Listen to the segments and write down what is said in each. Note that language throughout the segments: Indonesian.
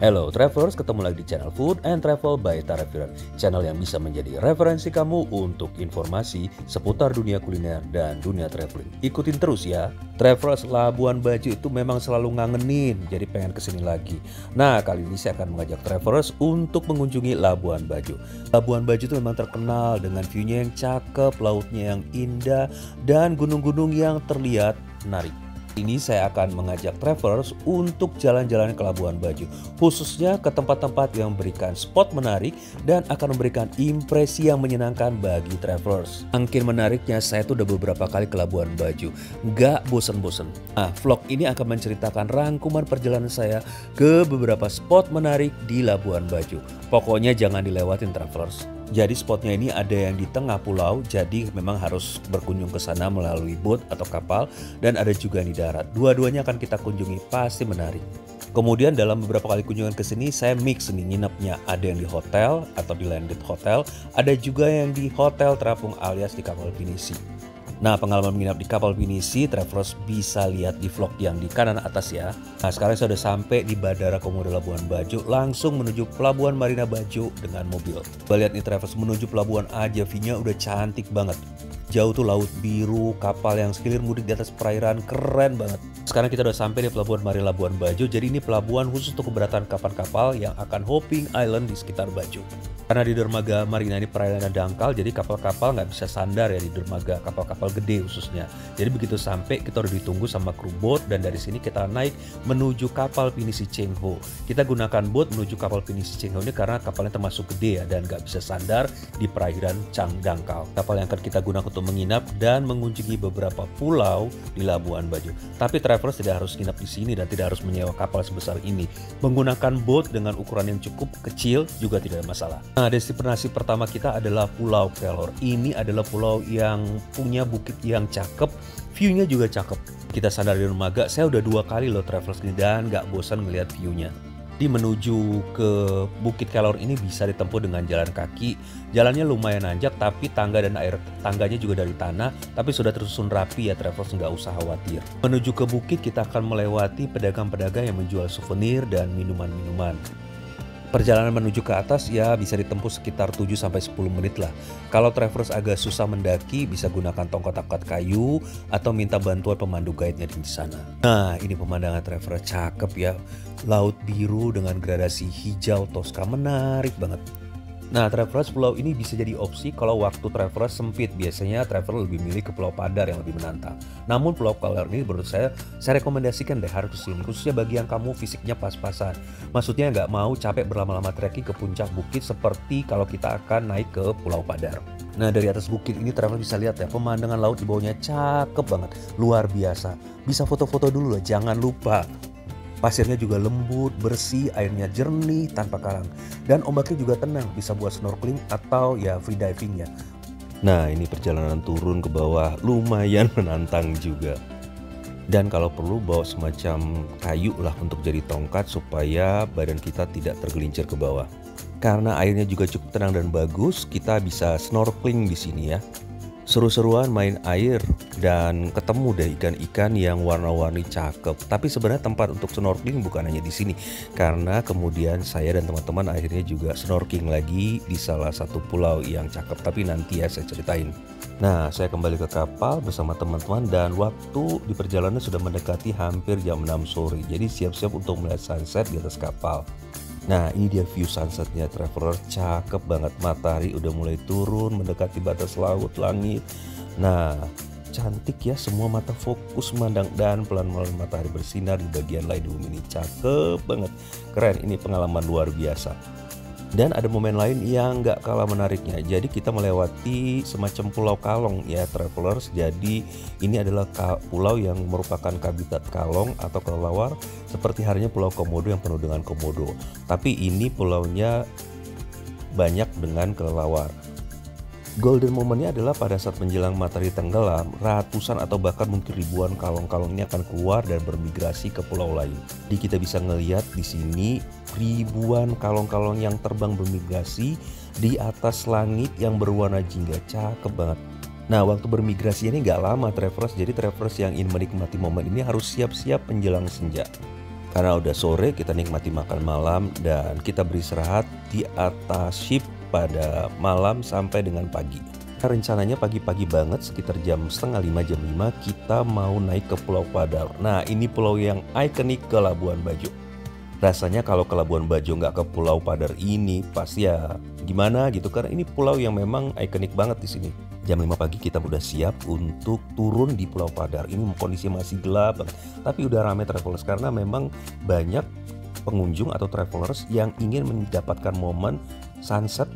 Hello travelers, ketemu lagi di channel Food and Travel by Tarafiran. Channel yang bisa menjadi referensi kamu untuk informasi seputar dunia kuliner dan dunia traveling. Ikutin terus ya. Travelers, Labuan Bajo itu memang selalu ngangenin, jadi pengen kesini lagi. Nah, kali ini saya akan mengajak travelers untuk mengunjungi Labuan Bajo. Labuan Bajo itu memang terkenal dengan view-nya yang cakep, lautnya yang indah, dan gunung-gunung yang terlihat menarik. Ini saya akan mengajak travelers untuk jalan-jalan ke Labuan Bajo, khususnya ke tempat-tempat yang memberikan spot menarik dan akan memberikan impresi yang menyenangkan bagi travelers. Angkin menariknya, saya tuh udah beberapa kali ke Labuan Bajo, nggak bosen-bosen. Nah, vlog ini akan menceritakan rangkuman perjalanan saya ke beberapa spot menarik di Labuan Bajo. Pokoknya jangan dilewatin travelers. Jadi spotnya ini ada yang di tengah pulau, jadi memang harus berkunjung ke sana melalui boat atau kapal, dan ada juga yang di darat. Dua-duanya akan kita kunjungi, pasti menarik. Kemudian dalam beberapa kali kunjungan ke sini saya mix nih nginepnya, ada yang di hotel atau di landed hotel, ada juga yang di hotel terapung alias di kapal pinisi. Nah, pengalaman menginap di kapal pinisi, travelers bisa lihat di vlog yang di kanan atas ya. Nah, sekarang saya sudah sampai di Bandara Komodo Labuan Bajo, langsung menuju Pelabuhan Marina Bajo dengan mobil. Kita lihat nih travelers, menuju pelabuhan aja, view-nya udah cantik banget. Jauh tuh laut biru, kapal yang sekilir mudik di atas perairan, keren banget. Sekarang kita udah sampai di Pelabuhan Marina Labuan Bajo, jadi ini pelabuhan khusus untuk keberangkatan kapal-kapal yang akan hopping island di sekitar Bajo. Karena di dermaga Marina ini perairannya dangkal, jadi kapal-kapal nggak bisa sandar ya di dermaga, kapal-kapal gede khususnya. Jadi begitu sampai kita udah ditunggu sama kru boat, dan dari sini kita naik menuju kapal pinisi Cheng Ho. Kita gunakan boat menuju kapal pinisi Cheng Ho ini karena kapalnya termasuk gede ya dan nggak bisa sandar di perairan Chang dangkal. Kapal yang akan kita gunakan untuk menginap dan mengunjungi beberapa pulau di Labuan Bajo. Tapi travelers tidak harus menginap di sini dan tidak harus menyewa kapal sebesar ini. Menggunakan boat dengan ukuran yang cukup kecil juga tidak ada masalah. Nah, destinasi pertama kita adalah Pulau Kelor. Ini adalah pulau yang punya bukit yang cakep, view-nya juga cakep. Kita sandar di dermaga, saya udah 2 kali loh travelers ini dan nggak bosan ngelihat view-nya. Di menuju ke Bukit Kelor ini bisa ditempuh dengan jalan kaki. Jalannya lumayan nanjak, tapi tangga dan air tangganya juga dari tanah, tapi sudah tersusun rapi ya travelers, nggak usah khawatir. Menuju ke bukit kita akan melewati pedagang-pedagang yang menjual souvenir dan minuman-minuman. Perjalanan menuju ke atas ya bisa ditempuh sekitar 7-10 menit lah. Kalau travelers agak susah mendaki, bisa gunakan tongkat angkat kayu atau minta bantuan pemandu guide-nya di sana. Nah, ini pemandangan travelers cakep ya. Laut biru dengan gradasi hijau toska, menarik banget. Nah, travelers, pulau ini bisa jadi opsi kalau waktu travelers sempit. Biasanya traveler lebih milih ke Pulau Padar yang lebih menantang. Namun Pulau Kelor ini menurut saya rekomendasikan deh harus kesini. Khususnya bagi yang kamu fisiknya pas-pasan. Maksudnya nggak mau capek berlama-lama trekking ke puncak bukit seperti kalau kita akan naik ke Pulau Padar. Nah, dari atas bukit ini traveler bisa lihat ya, pemandangan laut di bawahnya cakep banget. Luar biasa. Bisa foto-foto dulu loh, jangan lupa. Pasirnya juga lembut, bersih, airnya jernih tanpa karang. Dan ombaknya juga tenang, bisa buat snorkeling atau ya free diving ya. Nah, ini perjalanan turun ke bawah lumayan menantang juga. Dan kalau perlu bawa semacam kayu lah untuk jadi tongkat supaya badan kita tidak tergelincir ke bawah. Karena airnya juga cukup tenang dan bagus, kita bisa snorkeling di sini ya. Seru-seruan main air dan ketemu deh ikan-ikan yang warna-warni cakep. Tapi sebenarnya tempat untuk snorkeling bukan hanya di sini, karena kemudian saya dan teman-teman akhirnya juga snorkeling lagi di salah satu pulau yang cakep. Tapi nanti ya saya ceritain. Nah, saya kembali ke kapal bersama teman-teman dan waktu di perjalanan sudah mendekati hampir jam 6 sore. Jadi siap-siap untuk melihat sunset di atas kapal. Nah, ini dia view sunsetnya traveler, cakep banget. Matahari udah mulai turun mendekati batas laut langit. Nah, cantik ya, semua mata fokus memandang dan pelan-pelan matahari bersinar di bagian lain bumi ini. Cakep banget, keren, ini pengalaman luar biasa. Dan ada momen lain yang nggak kalah menariknya. Jadi kita melewati semacam Pulau Kalong ya travelers. Jadi ini adalah pulau yang merupakan habitat kalong atau kelelawar, seperti halnya Pulau Komodo yang penuh dengan komodo. Tapi ini pulaunya banyak dengan kelelawar. Golden momennya adalah pada saat menjelang matahari tenggelam, ratusan atau bahkan mungkin ribuan kalong-kalong ini akan keluar dan bermigrasi ke pulau lain. Jadi kita bisa ngelihat di sini ribuan kalong-kalong yang terbang bermigrasi di atas langit yang berwarna jingga, cakep banget. Nah, waktu bermigrasi ini nggak lama travelers, jadi travelers yang ingin menikmati momen ini harus siap-siap menjelang senja. Karena udah sore, kita nikmati makan malam dan kita beristirahat di atas ship pada malam sampai dengan pagi. Rencananya pagi-pagi banget sekitar jam setengah 5, jam 5 kita mau naik ke Pulau Padar. Nah, ini pulau yang ikonik ke Labuan Bajo. Rasanya kalau ke Labuan Bajo nggak ke Pulau Padar ini pasti ya gimana gitu, karena ini pulau yang memang ikonik banget di sini. Jam 5 pagi kita udah siap untuk turun di Pulau Padar. Ini kondisi masih gelap banget, tapi udah rame travelers karena memang banyak pengunjung atau travelers yang ingin mendapatkan momen sunset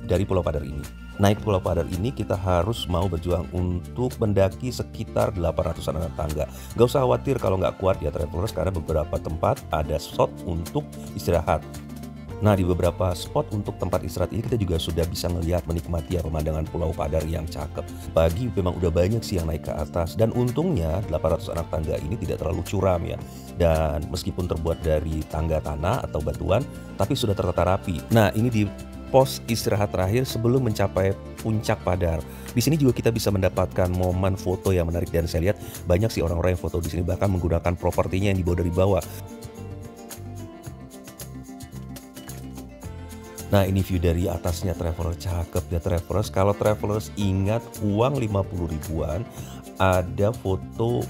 dari Pulau Padar ini. Naik Pulau Padar ini kita harus mau berjuang untuk mendaki sekitar 800 anak tangga. Gak usah khawatir kalau nggak kuat ya travelers, karena beberapa tempat ada spot untuk istirahat. Nah, di beberapa spot untuk tempat istirahat ini kita juga sudah bisa melihat, menikmati ya pemandangan Pulau Padar yang cakep. Pagi memang udah banyak sih yang naik ke atas, dan untungnya 800 anak tangga ini tidak terlalu curam ya. Dan meskipun terbuat dari tangga tanah atau batuan, tapi sudah tertata rapi. Nah, ini di pos istirahat terakhir sebelum mencapai puncak Padar. Di sini juga kita bisa mendapatkan momen foto yang menarik, dan saya lihat banyak sih orang-orang yang foto di sini bahkan menggunakan propertinya yang dibawa dari bawah. Nah, ini view dari atasnya traveler, cakep ya travelers. Kalau travelers ingat uang 50 ribuan, ada foto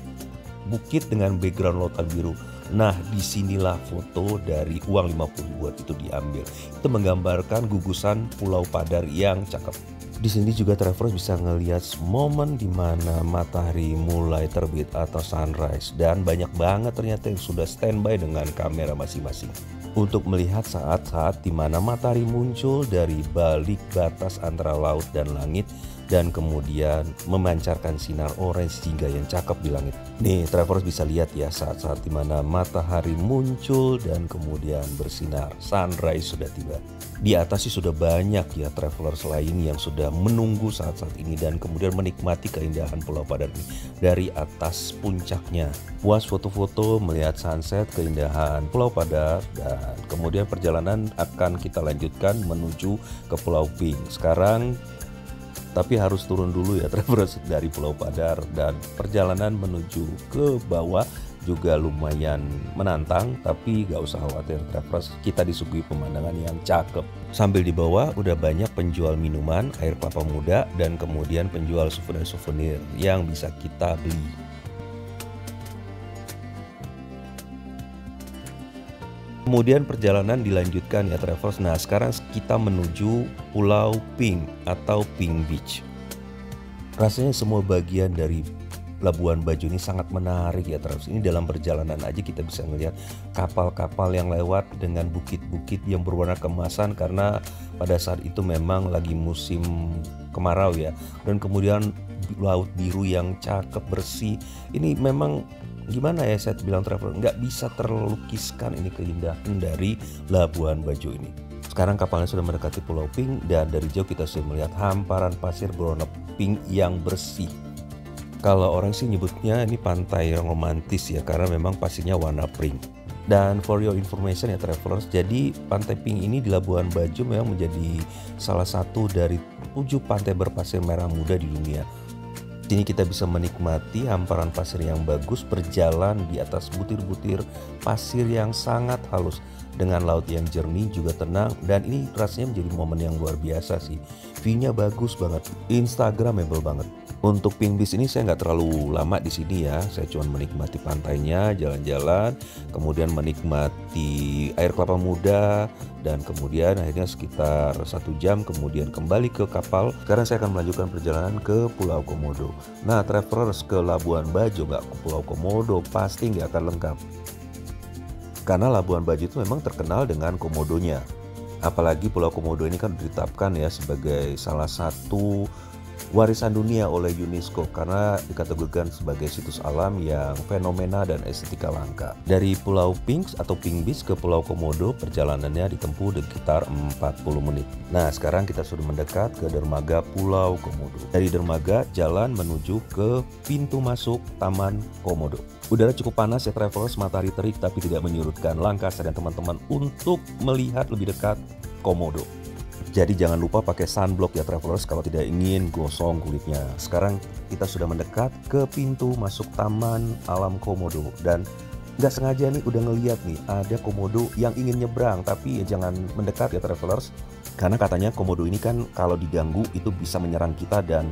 bukit dengan background lautan biru. Nah, disinilah foto dari uang 50 ribuan itu diambil. Itu menggambarkan gugusan Pulau Padar yang cakep. Di sini juga travelers bisa ngelihat momen di mana matahari mulai terbit atau sunrise, dan banyak banget ternyata yang sudah standby dengan kamera masing-masing untuk melihat saat-saat di mana matahari muncul dari balik batas antara laut dan langit, dan kemudian memancarkan sinar orange jingga yang cakep di langit. Nih, travelers bisa lihat ya saat-saat di mana matahari muncul dan kemudian bersinar, sunrise sudah tiba. Di atas sih sudah banyak ya travelers lain yang sudah menunggu saat-saat ini dan kemudian menikmati keindahan Pulau Padar ini dari atas puncaknya. Puas foto-foto melihat sunset, keindahan Pulau Padar, dan kemudian perjalanan akan kita lanjutkan menuju ke Pulau Pink. Sekarang tapi harus turun dulu ya travelers dari Pulau Padar, dan perjalanan menuju ke bawah juga lumayan menantang, tapi gak usah khawatir travelers, kita disuguhi pemandangan yang cakep. Sambil di bawah udah banyak penjual minuman, air kelapa muda, dan kemudian penjual souvenir-souvenir yang bisa kita beli. Kemudian perjalanan dilanjutkan ya travelers. Nah, sekarang kita menuju Pulau Pink atau Pink Beach. Rasanya semua bagian dari Labuan Bajo ini sangat menarik ya travelers. Ini dalam perjalanan aja kita bisa melihat kapal-kapal yang lewat dengan bukit-bukit yang berwarna kemasan, karena pada saat itu memang lagi musim kemarau ya. Dan kemudian laut biru yang cakep bersih. Ini memang gimana ya saya bilang traveler, nggak bisa terlukiskan ini keindahan dari Labuan Bajo ini. Sekarang kapalnya sudah mendekati Pulau Pink, dan dari jauh kita sudah melihat hamparan pasir berwarna pink yang bersih. Kalau orang sih nyebutnya ini pantai romantis ya, karena memang pasirnya warna pink. Dan for your information ya travelers, jadi pantai pink ini di Labuan Bajo memang menjadi salah satu dari 7 pantai berpasir merah muda di dunia. Sini kita bisa menikmati hamparan pasir yang bagus, berjalan di atas butir-butir pasir yang sangat halus dengan laut yang jernih juga tenang, dan ini rasanya menjadi momen yang luar biasa sih. View-nya bagus banget, instagramable banget. Untuk Pink Beach ini saya nggak terlalu lama di sini ya, saya cuma menikmati pantainya, jalan-jalan, kemudian menikmati air kelapa muda, dan kemudian akhirnya sekitar 1 jam kemudian kembali ke kapal. Sekarang saya akan melanjutkan perjalanan ke Pulau Komodo. Nah, travelers ke Labuan Bajo nggak ke Pulau Komodo pasti nggak akan lengkap, karena Labuan Bajo itu memang terkenal dengan komodonya. Apalagi Pulau Komodo ini kan ditetapkan ya sebagai salah satu warisan dunia oleh UNESCO karena dikategorikan sebagai situs alam yang fenomena dan estetika langka. Dari Pulau Pink atau Pink Beach ke Pulau Komodo perjalanannya ditempuh sekitar 40 menit. Nah, sekarang kita sudah mendekat ke dermaga Pulau Komodo. Dari dermaga jalan menuju ke pintu masuk Taman Komodo. Udara cukup panas ya travelers, matahari terik tapi tidak menyurutkan langkah saya dan teman-teman untuk melihat lebih dekat Komodo. Jadi jangan lupa pakai sunblock ya travelers kalau tidak ingin gosong kulitnya. Sekarang kita sudah mendekat ke pintu masuk Taman Alam Komodo, dan nggak sengaja nih udah ngeliat nih ada komodo yang ingin nyebrang, tapi ya jangan mendekat ya travelers, karena katanya komodo ini kan kalau diganggu itu bisa menyerang kita dan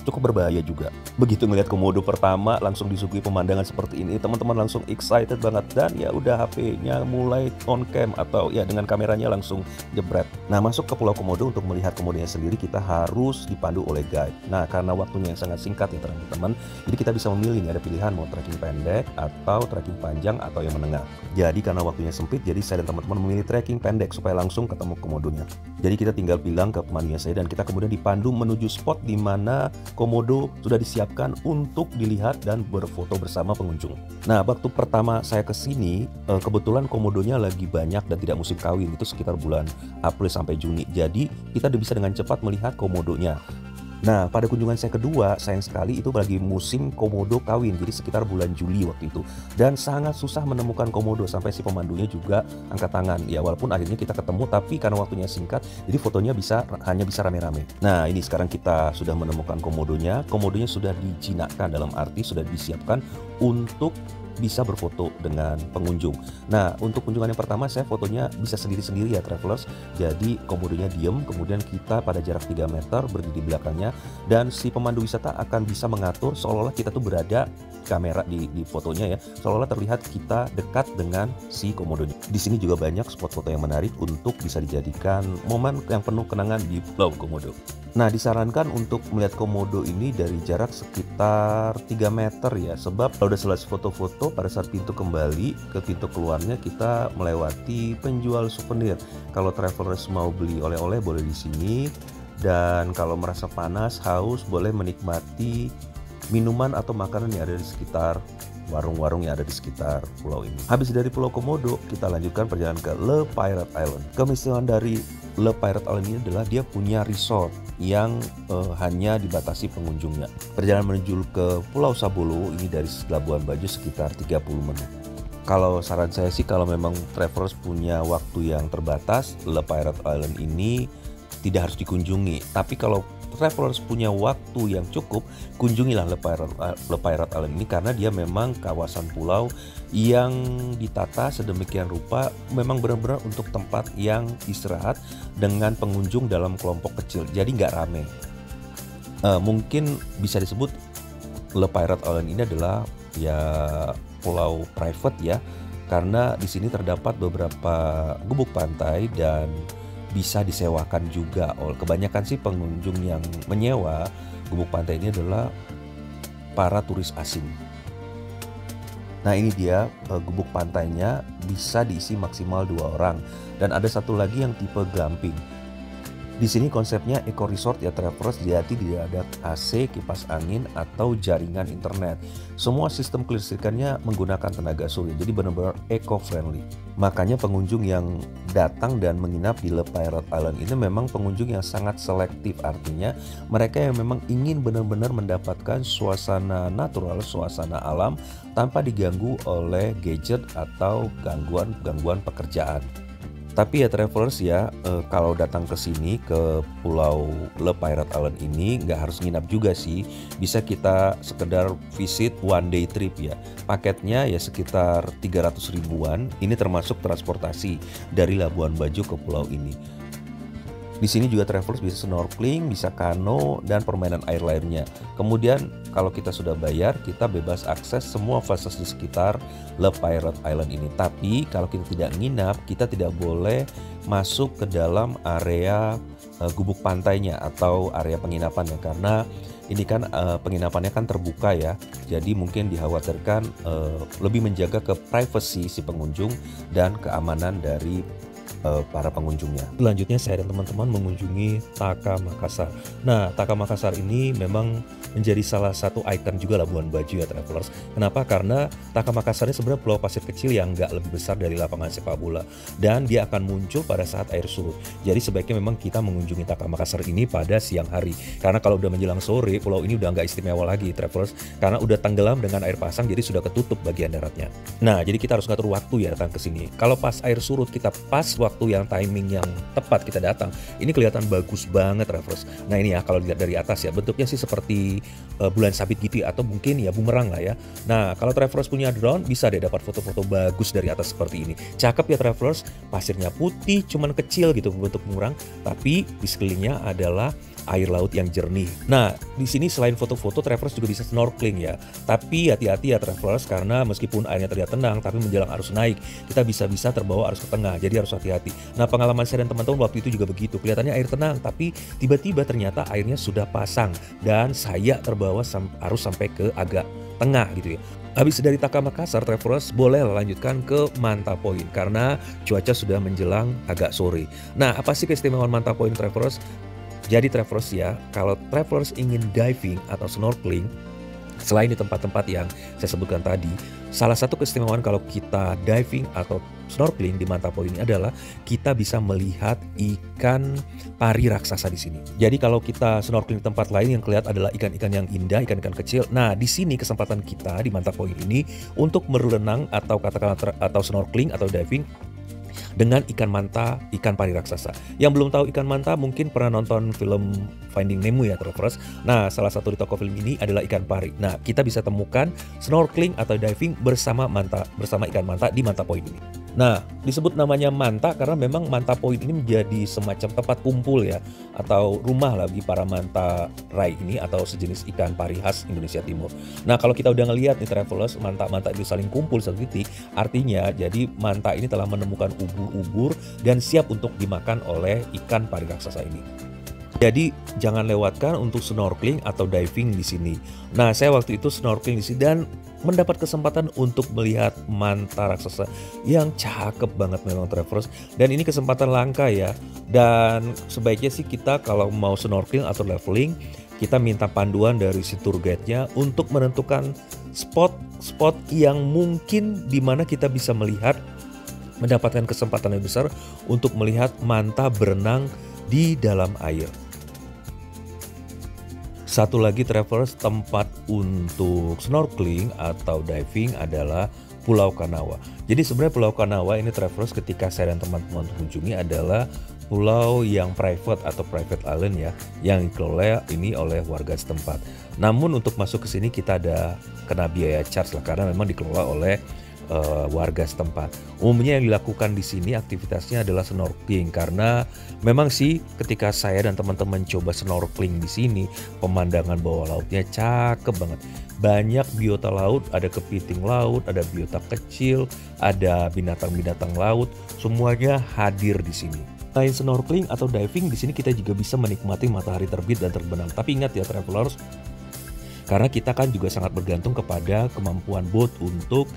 cukup berbahaya juga. Begitu ngeliat komodo pertama langsung disuguhi pemandangan seperti ini, teman-teman langsung excited banget dan ya udah HP-nya mulai on cam atau ya dengan kameranya langsung jebret. Nah, masuk ke Pulau Komodo untuk melihat komodonya sendiri kita harus dipandu oleh guide. Nah, karena waktunya yang sangat singkat ya teman-teman, jadi kita bisa memilih nih, ada pilihan mau trekking pendek atau trekking panjang atau yang menengah. Jadi karena waktunya sempit, jadi saya dan teman-teman memilih trekking pendek supaya langsung ketemu komodonya. Jadi kita tinggal bilang ke pemandunya saya dan kita kemudian dipandu menuju spot di mana komodo sudah disiapkan untuk dilihat dan berfoto bersama pengunjung. Nah, waktu pertama saya ke sini, kebetulan komodonya lagi banyak dan tidak musim kawin, itu sekitar bulan April sampai Juni. Jadi kita bisa dengan cepat melihat komodonya. Nah, pada kunjungan saya kedua, sayang sekali itu lagi musim komodo kawin, jadi sekitar bulan Juli waktu itu. Dan sangat susah menemukan komodo, sampai si pemandunya juga angkat tangan. Ya, walaupun akhirnya kita ketemu, tapi karena waktunya singkat, jadi fotonya hanya bisa rame-rame. Nah, ini sekarang kita sudah menemukan komodonya. Komodonya sudah dijinakkan, dalam arti sudah disiapkan untuk bisa berfoto dengan pengunjung. Nah, untuk kunjungan yang pertama saya fotonya bisa sendiri-sendiri ya travelers. Jadi komodonya diem, kemudian kita pada jarak 3 meter berdiri di belakangnya, dan si pemandu wisata akan bisa mengatur seolah-olah kita tuh berada kamera di fotonya ya, seolah-olah terlihat kita dekat dengan si komodonya. Di sini juga banyak spot foto yang menarik untuk bisa dijadikan momen yang penuh kenangan di Pulau Komodo. Nah, disarankan untuk melihat komodo ini dari jarak sekitar 3 meter ya, sebab kalau udah selesai foto-foto, pada saat pintu kembali ke pintu keluarnya kita melewati penjual souvenir. Kalau travelers mau beli oleh-oleh boleh di sini, dan kalau merasa panas, haus, boleh menikmati minuman atau makanan yang ada di sekitar warung-warung yang ada di sekitar pulau ini. Habis dari Pulau Komodo, kita lanjutkan perjalanan ke Le Pirate Island. Keistimewaan dari Le Pirate Island ini adalah dia punya resort yang hanya dibatasi pengunjungnya. Perjalanan menuju ke Pulau Sabolo ini dari Labuan Bajo sekitar 30 menit. Kalau saran saya sih, kalau memang travelers punya waktu yang terbatas, Le Pirate Island ini tidak harus dikunjungi. Tapi kalau travelers punya waktu yang cukup, kunjungilah Le Pirate Island ini, karena dia memang kawasan pulau yang ditata sedemikian rupa, memang benar-benar untuk tempat yang istirahat dengan pengunjung dalam kelompok kecil, jadi nggak rame. Mungkin bisa disebut Le Pirate Island ini adalah ya pulau private ya, karena di sini terdapat beberapa gubuk pantai dan bisa disewakan juga. Kebanyakan sih pengunjung yang menyewa gubuk pantai ini adalah para turis asing. Nah, ini dia gubuk pantainya bisa diisi maksimal 2 orang, dan ada satu lagi yang tipe glamping. Di sini konsepnya eco resort ya travelers, jadi tidak ada AC, kipas angin atau jaringan internet. Semua sistem kelistrikannya menggunakan tenaga surya, jadi benar-benar eco friendly. Makanya pengunjung yang datang dan menginap di Le Pirate Island ini memang pengunjung yang sangat selektif, artinya mereka yang memang ingin benar-benar mendapatkan suasana natural, suasana alam tanpa diganggu oleh gadget atau gangguan pekerjaan. Tapi ya travelers ya, kalau datang ke sini ke Pulau Le Pirate Island ini nggak harus nginap juga sih. Bisa kita sekedar visit one day trip ya. Paketnya ya sekitar 300 ribuan. Ini termasuk transportasi dari Labuan Bajo ke pulau ini. Di sini juga travelers bisa snorkeling, bisa kano, dan permainan air lainnya. Kemudian kalau kita sudah bayar, kita bebas akses semua fasilitas di sekitar Le Pirate Island ini. Tapi kalau kita tidak nginap, kita tidak boleh masuk ke dalam area gubuk pantainya atau area penginapannya, karena ini kan penginapannya kan terbuka ya. Jadi mungkin dikhawatirkan lebih menjaga ke privacy si pengunjung dan keamanan dari para pengunjungnya. Selanjutnya saya dan teman-teman mengunjungi Taka Makassar. Nah, Taka Makassar ini memang menjadi salah satu ikon juga Labuan Bajo ya travelers. Kenapa? Karena Taka Makassar ini sebenarnya pulau pasir kecil yang nggak lebih besar dari lapangan sepak bola, dan dia akan muncul pada saat air surut. Jadi sebaiknya memang kita mengunjungi Taka Makassar ini pada siang hari, karena kalau udah menjelang sore pulau ini udah nggak istimewa lagi travelers, karena udah tenggelam dengan air pasang, jadi sudah ketutup bagian daratnya. Nah, jadi kita harus ngatur waktu ya datang ke sini. Kalau pas air surut kita pas waktu yang timing yang tepat kita datang, ini kelihatan bagus banget travelers. Nah ini ya, kalau dilihat dari atas ya, bentuknya sih seperti bulan sabit gitu ya, atau mungkin ya bumerang lah ya. Nah kalau travelers punya drone, bisa deh dapat foto-foto bagus dari atas seperti ini. Cakep ya travelers, pasirnya putih, cuman kecil gitu bentuk bumerang, tapi di sekelilingnya adalah air laut yang jernih. Nah, di sini selain foto-foto, travelers juga bisa snorkeling ya. Tapi hati-hati ya travelers, karena meskipun airnya terlihat tenang, tapi menjelang arus naik, kita bisa-bisa terbawa arus ke tengah. Jadi harus hati-hati. Nah, pengalaman saya dan teman-teman waktu itu juga begitu. Kelihatannya air tenang, tapi tiba-tiba ternyata airnya sudah pasang dan saya terbawa arus sampai ke agak tengah gitu ya. Habis dari Taka Makassar, travelers boleh lanjutkan ke Manta Point karena cuaca sudah menjelang agak sore. Nah, apa sih keistimewaan Manta Point travelers? Jadi travelers ya, kalau travelers ingin diving atau snorkeling, selain di tempat-tempat yang saya sebutkan tadi, salah satu keistimewaan kalau kita diving atau snorkeling di Manta Point ini adalah kita bisa melihat ikan pari raksasa di sini. Jadi kalau kita snorkeling di tempat lain yang kelihatan adalah ikan-ikan yang indah, ikan-ikan kecil. Nah, di sini kesempatan kita di Manta Point ini untuk berenang atau katakanlah atau snorkeling atau diving dengan ikan manta, ikan pari raksasa. Yang belum tahu ikan manta mungkin pernah nonton film Finding Nemo ya travelers. Nah, salah satu di toko film ini adalah ikan pari. Nah, kita bisa temukan snorkeling atau diving bersama ikan manta di Manta Point ini. Nah, disebut namanya manta karena memang Manta Point ini menjadi semacam tempat kumpul ya, atau rumah bagi para manta rai ini atau sejenis ikan pari khas Indonesia Timur. Nah, kalau kita udah ngelihat nih travelers, manta-manta itu saling kumpul satu titik, artinya jadi manta ini telah menemukan ubur-ubur dan siap untuk dimakan oleh ikan pari raksasa ini. Jadi jangan lewatkan untuk snorkeling atau diving di sini. Nah, saya waktu itu snorkeling di sini dan mendapat kesempatan untuk melihat manta raksasa yang cakep banget memang travelers. Dan ini kesempatan langka ya. Dan sebaiknya sih kita kalau mau snorkeling atau leveling, kita minta panduan dari si tour guide-nya untuk menentukan spot-spot yang mungkin di mana kita bisa mendapatkan kesempatan yang besar untuk melihat manta berenang di dalam air. Satu lagi travelers, tempat untuk snorkeling atau diving adalah Pulau Kanawa. Jadi sebenarnya Pulau Kanawa ini travelers ketika saya dan teman-teman kunjungi adalah pulau yang private atau private island ya, yang dikelola ini oleh warga setempat. Namun untuk masuk ke sini kita ada kena biaya charge lah karena memang dikelola oleh warga setempat. Umumnya yang dilakukan di sini aktivitasnya adalah snorkeling karena memang sih ketika saya dan teman-teman coba snorkeling di sini, pemandangan bawah lautnya cakep banget. Banyak biota laut, ada kepiting laut, ada biota kecil, ada binatang-binatang laut, semuanya hadir di sini. Selain snorkeling atau diving, di sini kita juga bisa menikmati matahari terbit dan terbenam. Tapi ingat ya travelers, karena kita kan juga sangat bergantung kepada kemampuan boat untuk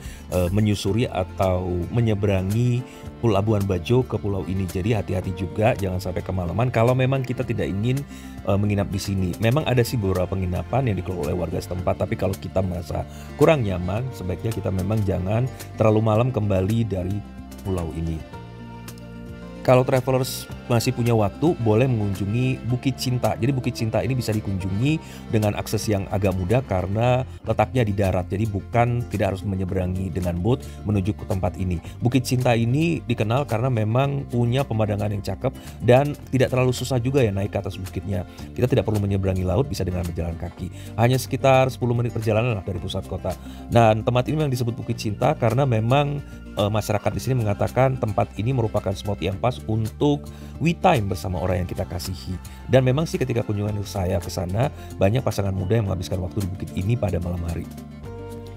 menyusuri atau menyeberangi Labuan Bajo ke pulau ini. Jadi hati-hati juga, jangan sampai kemalaman kalau memang kita tidak ingin menginap di sini. Memang ada sih beberapa penginapan yang dikelola oleh warga setempat, tapi kalau kita merasa kurang nyaman, sebaiknya kita memang jangan terlalu malam kembali dari pulau ini. Kalau travelers masih punya waktu, boleh mengunjungi Bukit Cinta. Jadi Bukit Cinta ini bisa dikunjungi dengan akses yang agak mudah karena letaknya di darat. Jadi tidak harus menyeberangi dengan boat menuju ke tempat ini. Bukit Cinta ini dikenal karena memang punya pemandangan yang cakep dan tidak terlalu susah juga ya naik ke atas bukitnya. Kita tidak perlu menyeberangi laut, bisa dengan berjalan kaki. Hanya sekitar 10 menit perjalanan lah dari pusat kota. Dan tempat ini memang disebut Bukit Cinta karena memang masyarakat di sini mengatakan tempat ini merupakan spot yang pas untuk we time bersama orang yang kita kasihi. Dan memang sih ketika kunjungan saya ke sana, banyak pasangan muda yang menghabiskan waktu di bukit ini pada malam hari.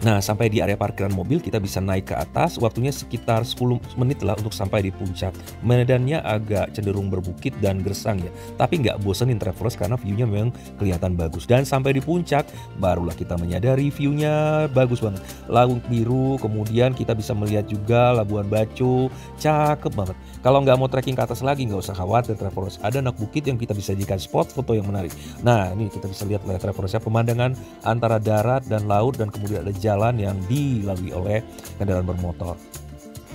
Nah, sampai di area parkiran mobil kita bisa naik ke atas, waktunya sekitar 10 menit lah untuk sampai di puncak. Medannya agak cenderung berbukit dan gersang ya, tapi nggak bosenin travelers karena view-nya memang kelihatan bagus. Dan sampai di puncak, barulah kita menyadari view-nya bagus banget. Laut biru, kemudian kita bisa melihat juga Labuan Bajo, cakep banget. Kalau nggak mau trekking ke atas lagi, nggak usah khawatir travelers, ada anak bukit yang kita bisa jadikan spot foto yang menarik. Nah, ini kita bisa lihat oleh travelers ya, pemandangan antara darat dan laut dan kemudian ada jalan yang dilalui oleh kendaraan bermotor.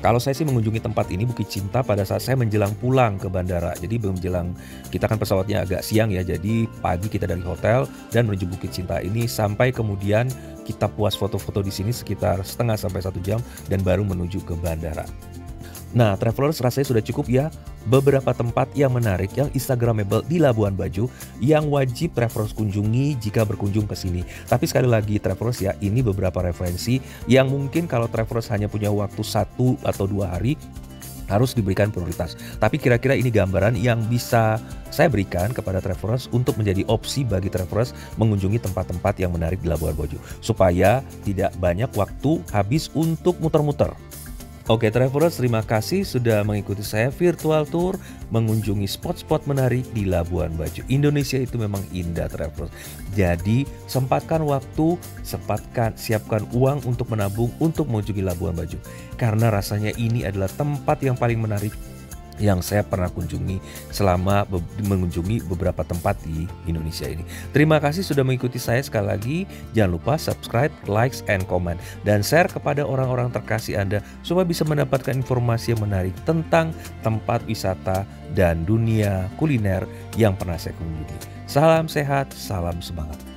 Kalau saya sih mengunjungi tempat ini Bukit Cinta pada saat saya menjelang pulang ke bandara. Jadi menjelang, kita kan pesawatnya agak siang ya, jadi pagi kita dari hotel dan menuju Bukit Cinta ini sampai kemudian kita puas foto-foto di sini sekitar setengah sampai 1 jam dan baru menuju ke bandara. Nah, travelers rasanya sudah cukup ya beberapa tempat yang menarik, yang instagramable di Labuan Bajo yang wajib travelers kunjungi jika berkunjung ke sini. Tapi sekali lagi travelers ya, ini beberapa referensi yang mungkin kalau travelers hanya punya waktu 1 atau 2 hari harus diberikan prioritas. Tapi kira-kira ini gambaran yang bisa saya berikan kepada travelers untuk menjadi opsi bagi travelers mengunjungi tempat-tempat yang menarik di Labuan Bajo supaya tidak banyak waktu habis untuk muter-muter. Oke travelers, terima kasih sudah mengikuti saya virtual tour mengunjungi spot-spot menarik di Labuan Bajo. Indonesia itu memang indah travelers. Jadi sempatkan waktu, siapkan uang untuk menabung untuk mengunjungi Labuan Bajo. Karena rasanya ini adalah tempat yang paling menarik yang saya pernah kunjungi selama mengunjungi beberapa tempat di Indonesia ini. Terima kasih sudah mengikuti saya sekali lagi. Jangan lupa subscribe, likes, and comment. Dan share kepada orang-orang terkasih Anda supaya bisa mendapatkan informasi yang menarik tentang tempat wisata dan dunia kuliner yang pernah saya kunjungi. Salam sehat, salam semangat.